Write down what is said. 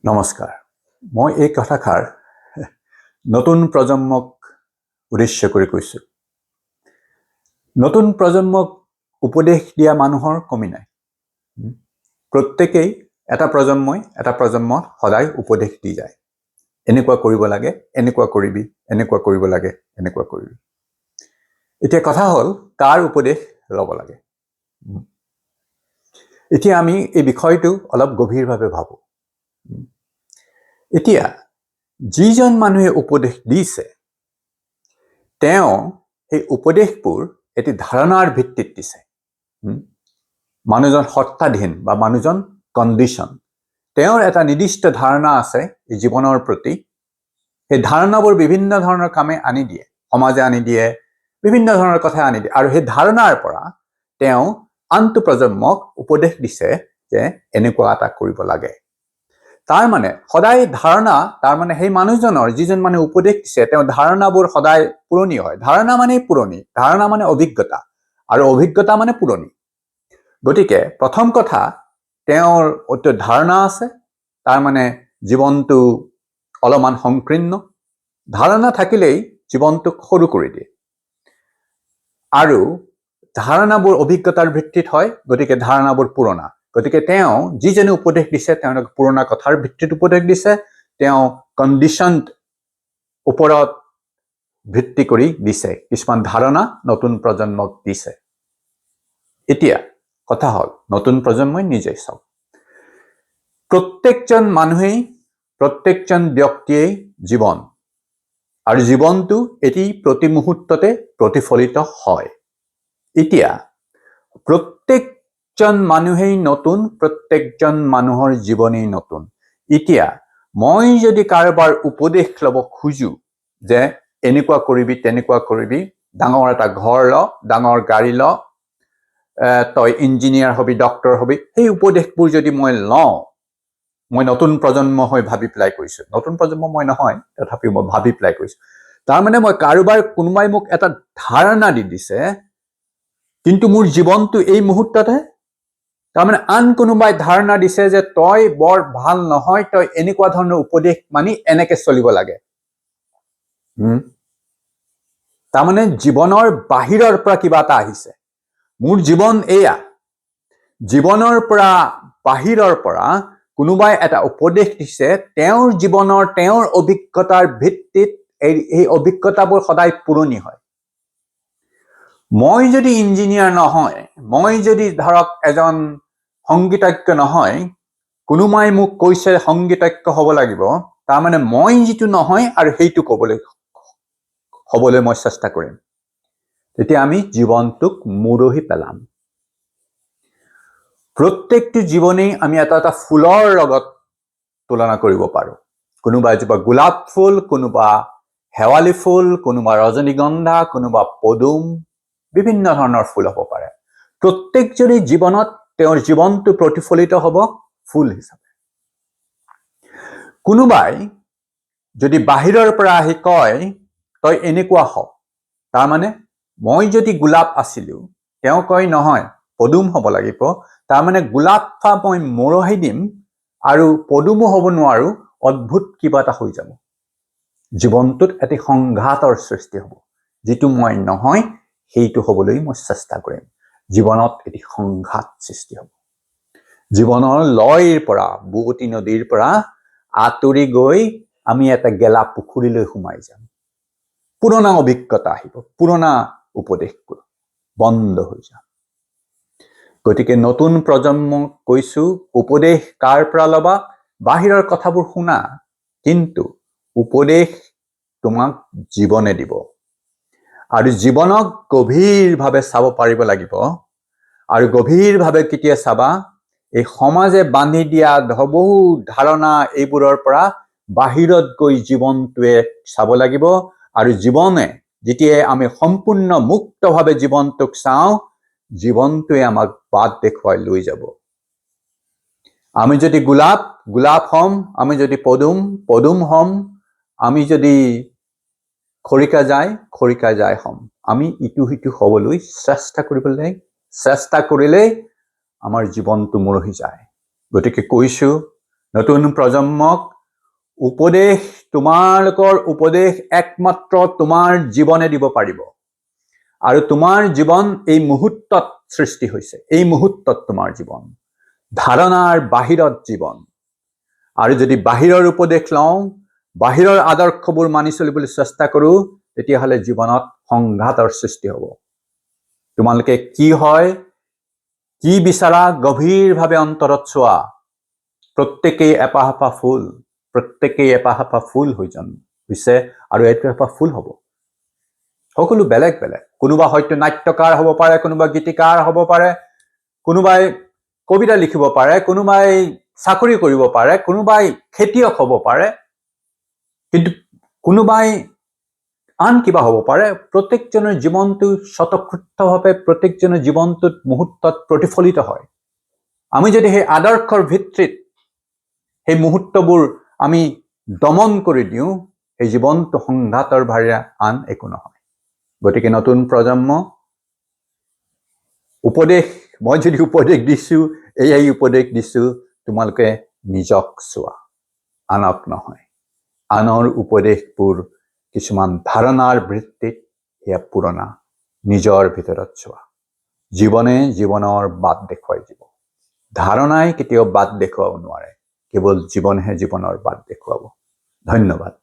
নমস্কাৰ। মই এই কথাষাৰ নতুন প্ৰজন্মক উদ্দেশ্য কৰি কৈছোঁ। নতুন প্ৰজন্মক উপদেশ দিয়া মানুহৰ কমি নাই। প্ৰত্যেকেই এটা প্ৰজন্মত সদায় উপদেশ দি যায়। এনেকুৱা কৰিব লাগে, এনেকুৱা কৰিবি, এনেকুৱা কৰিব লাগে, এনেকুৱা কৰিবি। এতিয়া কথা হ'ল, কাৰ উপদেশ ল'ব লাগে? এতিয়া আমি এই বিষয়টো অলপ গভীৰভাৱে ভাবোঁ। এতিয়া যিজন মানুহে উপদেশ দিছে, তেওঁ সেই উপদেশবোৰ এটি ধাৰণাৰ ভিত্তিত দিছে। মানুহজন সত্তাধীন বা মানুহজন কণ্ডিশ্যন। তেওঁৰ এটা নিৰ্দিষ্ট ধাৰণা আছে জীৱনৰ প্ৰতি। সেই ধাৰণাবোৰ বিভিন্ন ধৰণৰ কামে আনি দিয়ে, সমাজে আনি দিয়ে, বিভিন্ন ধৰণৰ কথা আনি দিয়ে, আৰু সেই ধাৰণাৰ পৰা তেওঁ আনটো প্ৰজন্মক উপদেশ দিছে যে এনেকুৱা এটা কৰিব লাগে। তাৰ মানে সদায় ধাৰণা, তাৰ মানে সেই মানুহজনৰ, যিজন মানুহে উপদেশ দিছে, তেওঁৰ ধাৰণাবোৰ সদায় পুৰণি হয়। ধাৰণা মানে পুৰণি, ধাৰণা মানে অভিজ্ঞতা, আৰু অভিজ্ঞতা মানে পুৰণি। গতিকে প্ৰথম কথা, তেওঁৰ অতি ধাৰণা আছে, তাৰ মানে জীৱনটো অলপমান সংকীৰ্ণ। ধাৰণা থাকিলেই জীৱনটোক সৰু কৰি দিয়ে, আৰু ধাৰণাবোৰ অভিজ্ঞতাৰ ভিত্তিত হয়, গতিকে ধাৰণাবোৰ পুৰণা। গতিকে তেওঁ যিজনে উপদেশ দিছে, তেওঁলোক পুৰণা কথাৰ ভিত্তিত উপদেশ দিছে। তেওঁ কণ্ডিশ্যনড ওপৰত ভিত্তি কৰি দিছে, কিছুমান ধাৰণা নতুন প্ৰজন্মক দিছে। এতিয়া কথা হ'ল, নতুন প্ৰজন্মই নিজে চাওক। প্ৰত্যেকজন মানুহেই, প্ৰত্যেকজন ব্যক্তিয়েই জীৱন, আৰু জীৱনটো এটি প্ৰতি মুহূৰ্ততে প্ৰতিফলিত হয়। এতিয়া প্ৰত্যেকজন মানুহেই নতুন, প্ৰত্যেকজন মানুহৰ জীৱনেই নতুন। এতিয়া মই যদি কাৰোবাৰ উপদেশ ল'ব খোজো যে এনেকুৱা কৰিবি, তেনেকুৱা কৰিবি, ডাঙৰ এটা ঘৰ ল, ডাঙৰ গাড়ী ল, তই ইঞ্জিনিয়াৰ হবি, ডক্টৰ হবি, সেই উপদেশবোৰ যদি মই লওঁ, মই নতুন প্ৰজন্ম হৈ ভাবি পেলাই কৈছোঁ। নতুন প্ৰজন্ম মই নহয়, তথাপিও মই ভাবি পেলাই কৈছোঁ। তাৰমানে মই কোনোবাই মোক এটা ধাৰণা দি দিছে, কিন্তু মোৰ জীৱনটো এই মুহূৰ্ততে, তাৰমানে আন কোনোবাই ধাৰণা দিছে যে তই বৰ ভাল নহয়, তই এনেকুৱা ধৰণৰ উপদেশ মানি এনেকে চলিব লাগে। তাৰমানে জীৱনৰ বাহিৰৰ পৰা কিবা এটা আহিছে। মোৰ জীৱন এয়া, জীৱনৰ পৰা বাহিৰৰ পৰা কোনোবাই এটা উপদেশ দিছে, তেওঁৰ জীৱনৰ, তেওঁৰ অভিজ্ঞতাৰ ভিত্তিত। এই অভিজ্ঞতাবোৰ সদায় পুৰণি হয়। মই যদি ইঞ্জিনিয়াৰ নহয়, মই যদি ধৰক এজন সংগীতজ্ঞ নহয়, কোনোবাই মোক কৈছে সংগীতজ্ঞ হ'ব লাগিব, তাৰমানে মই যিটো নহয় আৰু সেইটো হ'বলৈ মই চেষ্টা কৰিম। তেতিয়া আমি জীৱনটোক মৰহি পেলাম। প্ৰত্যেকটো জীৱনেই আমি এটা এটা ফুলৰ লগত তুলনা কৰিব পাৰোঁ। কোনোবা এজোপা গোলাপ ফুল, কোনোবা শেৱালি ফুল, কোনোবা ৰজনীগন্ধা, কোনোবা পদুম, বিভিন্ন ধৰণৰ ফুল হ'ব পাৰে। প্ৰত্যেকজনে জীৱনত তেওঁৰ জীৱনটো প্ৰতিফলিত হ'ব ফুল হিচাপে। কোনোবাই যদি বাহিৰৰ পৰা আহি কয় তই এনেকুৱা হ, তাৰমানে মই যদি গোলাপ আছিলো, তেওঁ কয় নহয় পদুম হ'ব লাগিব, তাৰমানে গোলাপ মই মৰহি দিম আৰু পদুমো হ'ব নোৱাৰো, অদ্ভুত কিবা এটা হৈ যাব। জীৱনটোত এটি সংঘাতৰ সৃষ্টি হ'ব। যিটো মই নহয় সেইটো হ'বলৈ মই চেষ্টা কৰিম। জীৱনত এটি সংঘাত সৃষ্টি হ'ব। জীৱনৰ লয়ৰ পৰা, বুৱতী নদীৰ পৰা আঁতৰি গৈ আমি এটা গেলা পুখুৰীলৈ সোমাই যাম। পুৰণা অভিজ্ঞতা আহিব, পুৰণা উপদেশবোৰ বন্ধ হৈ যাম। গতিকে নতুন প্ৰজন্মক কৈছো, উপদেশ কাৰ পৰা ল'বা? বাহিৰৰ কথাবোৰ শুনা, কিন্তু উপদেশ তোমাক জীৱনে দিব, আৰু জীৱনক গভীৰভাৱে চাব পাৰিব লাগিব। আৰু গভীৰভাৱে কেতিয়া চাবা? এই সমাজে বান্ধি দিয়া বহু ধাৰণা, এইবোৰৰ পৰা বাহিৰত গৈ জীৱনটোৱে চাব লাগিব। আৰু জীৱনে যেতিয়াই আমি সম্পূৰ্ণ মুক্তভাৱে জীৱনটোক চাওঁ, জীৱনটোৱে আমাক বাট দেখুৱাই লৈ যাব। আমি যদি গোলাপ হম, আমি যদি পদুম হম, আমি যদি খৰিকা যায় হম। আমি ইটো সিটো হ'বলৈ চেষ্টা কৰিলে আমাৰ জীৱনটো মৰহি যায়। গতিকে কৈছো, নতুন প্ৰজন্মক উপদেশ, তোমালোকৰ উপদেশ একমাত্ৰ তোমাৰ জীৱনে দিব পাৰিব। আৰু তোমাৰ জীৱন এই মুহূৰ্তত সৃষ্টি হৈছে, এই মুহূৰ্তত তোমাৰ জীৱন, ধাৰণাৰ বাহিৰত জীৱন। আৰু যদি বাহিৰৰ উপদেশ লওঁ, বাহিৰৰ আদৰ্শবোৰ মানি চলিবলৈ চেষ্টা কৰোঁ, তেতিয়াহ'লে জীৱনত সংঘাতৰ সৃষ্টি হ'ব। তোমালোকে কি হয়, কি বিচাৰা, গভীৰভাৱে অন্তৰত চোৱা। প্ৰত্যেকেই এপাহ এপাহ ফুল, প্ৰত্যেকেই এপাহ এপাহ ফুল হৈছে, আৰু এইটো এপাহ ফুল হ'ব। সকলো বেলেগ বেলেগ। কোনোবা হয়তো নাট্যকাৰ হ'ব পাৰে, কোনোবা গীতিকাৰ হ'ব পাৰে, কোনোবাই কবিতা লিখিব পাৰে, কোনোবাই চাকৰি কৰিব পাৰে, কোনোবাই খেতিয়ক হ'ব পাৰে, কিন্তু কোনোবাই আন কিবা হ'ব পাৰে। প্ৰত্যেকজনৰ জীৱনটো স্বতঃস্ফূৰ্তভাৱে প্ৰত্যেকজনৰ জীৱনটোত মুহূৰ্তত প্ৰতিফলিত হয়। আমি যদি সেই আদৰ্শৰ ভিত্তিত সেই মুহূৰ্তবোৰ আমি দমন কৰি দিওঁ, সেই জীৱনটো সংঘাতৰ বাহিৰে আন একো নহয়। গতিকে নতুন প্ৰজন্ম, উপদেশ, মই যদি উপদেশ দিছোঁ, এই উপদেশ দিছোঁ, তোমালোকে নিজক চোৱা, আনক নহয়। আনৰ উপদেশবোৰ কিছুমান ধাৰণাৰ ভিত্তিত, সেয়া পুৰণা। নিজৰ ভিতৰত চোৱা। জীৱনে জীৱনৰ বাট দেখুৱাই দিব। ধাৰণাই কেতিয়াও বাট দেখুৱাব নোৱাৰে, কেৱল জীৱনহে জীৱনৰ বাট দেখুৱাব। ধন্যবাদ।